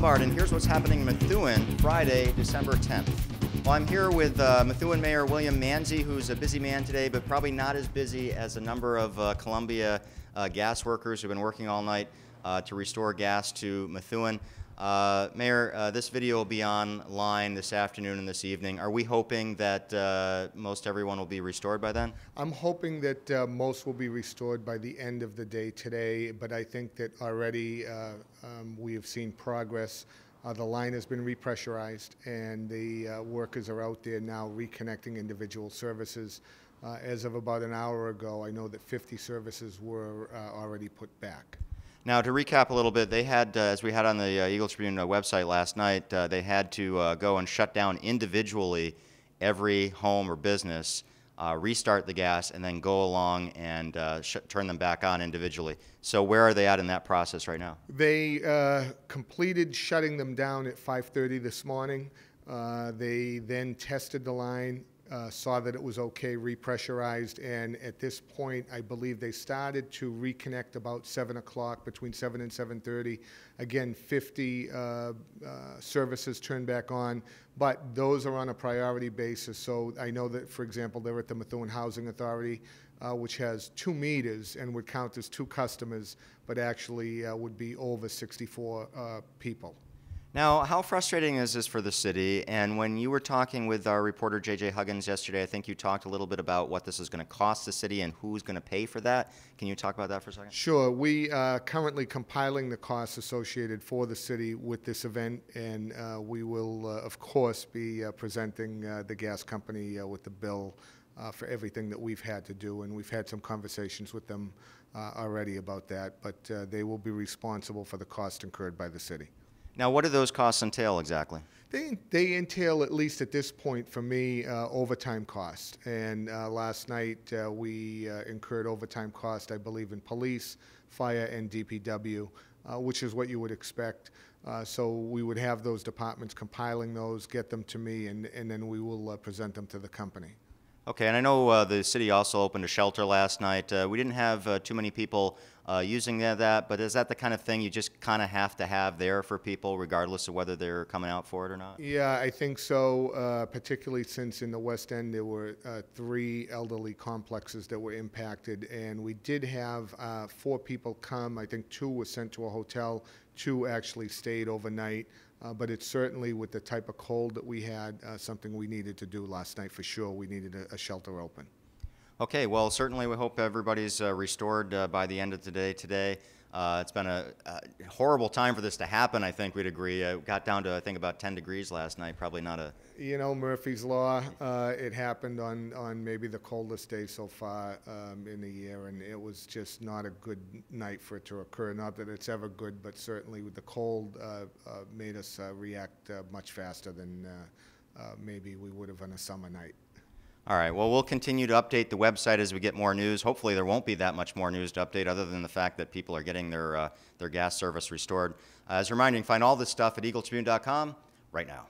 Hubbard, and here's what's happening in Methuen Friday, December 10th. Well, I'm here with Methuen Mayor William Manzi, who's a busy man today, but probably not as busy as a number of Columbia gas workers who've been working all night to restore gas to Methuen. Mayor, this video will be online this afternoon and this evening. Are we hoping that most everyone will be restored by then? I'm hoping that most will be restored by the end of the day today, but I think that already we have seen progress. The line has been repressurized, and the workers are out there now reconnecting individual services. As of about an hour ago, I know that 50 services were already put back. Now, to recap a little bit, they had, as we had on the Eagle-Tribune website last night, they had to go and shut down individually every home or business, restart the gas, and then go along and turn them back on individually. So where are they at in that process right now? They completed shutting them down at 5:30 this morning. They then tested the line, saw that it was okay, repressurized, and at this point, I believe they started to reconnect about 7 o'clock, between 7 and 7:30. Again, 50 services turned back on, but those are on a priority basis. So I know that, for example, they're at the Methuen Housing Authority, which has 2 meters and would count as 2 customers, but actually would be over 64 people. Now, how frustrating is this for the city? And when you were talking with our reporter J.J. Huggins yesterday, I think you talked a little bit about what this is going to cost the city and who's going to pay for that. Can you talk about that for a second? Sure. We are currently compiling the costs associated for the city with this event, and we will, of course, be presenting the gas company with the bill for everything that we've had to do, and we've had some conversations with them already about that, but they will be responsible for the cost incurred by the city. Now, what do those costs entail exactly? They entail, at least at this point for me, overtime costs. And last night we incurred overtime costs, I believe, in police, fire, and DPW, which is what you would expect. So we would have those departments compiling those, get them to me, and then we will present them to the company. Okay, and I know the city also opened a shelter last night. We didn't have too many people using that, but is that the kind of thing you just kind of have to have there for people regardless of whether they're coming out for it or not? Yeah, I think so, particularly since in the West End there were 3 elderly complexes that were impacted, and we did have 4 people come. I think 2 were sent to a hotel, 2 actually stayed overnight. But it's certainly, with the type of cold that we had, something we needed to do last night for sure. We needed a shelter open. Okay, well, certainly we hope everybody's restored by the end of today. It's been a horrible time for this to happen, I think we'd agree. It got down to, I think, about 10 degrees last night. Probably not a... You know, Murphy's Law, it happened on maybe the coldest day so far in the year, and it was just not a good night for it to occur. Not that it's ever good, but certainly with the cold made us react much faster than maybe we would have on a summer night. All right, well, we'll continue to update the website as we get more news. Hopefully there won't be that much more news to update other than the fact that people are getting their gas service restored. As a reminder, you can find all this stuff at eagletribune.com right now.